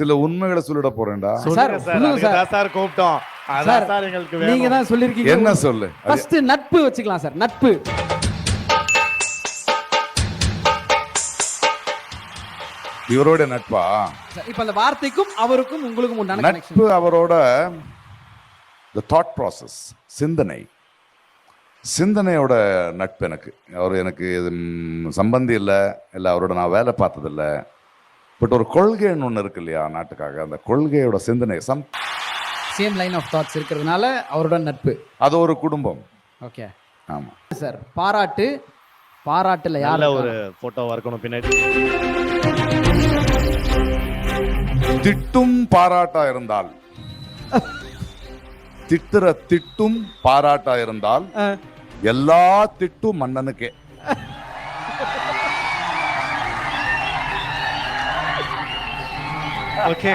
சில உண்மைகளை சொல்லிட போறேன்டா. சொல்லுங்க சார். அதுதான் சார் கூப்பிட்டோம். அதான் சார், சார் எங்களுக்கு வேணும். நீங்க தான் சொல்லிருக்கீங்க. என்ன சொல்லு? ஃபர்ஸ்ட் நட்பு வச்சுக்கலாம் சார். நட்பு. இவரோட நட்பா? இப்ப அந்த வார்த்தைக்கும் அவருக்கும் உங்களுக்கும் உண்டான நட்பு கனெக்ஷன். அவரோட the thought process, சிந்தனையோட நட்பு எனக்கு. அவர் எனக்கு சம்பந்தி இல்லை, அவரோட நான் வேலை பார்த்ததில்ல. பட் ஒரு கொள்கைன்னு ஒன்று இருக்கு இல்லையா நாட்டுக்காக, அந்த கொள்கையோட சிந்தனை சேம் லைன் ஆஃப் தாட்ஸ் இருக்கிறதுனால அவரோட நட்பு. அது ஒரு குடும்பம். ஓகே. ஆமா சார், பாராட்டுல நல்ல யார் ஒரு போட்டோவா இருக்கணும் பின்னாடி. திட்டும் பாராட்டா இருந்தால், திட்டுற திட்டும் பாராட்டா இருந்தால் எல்லா திட்டும் மன்னனுக்கே. ஓகே.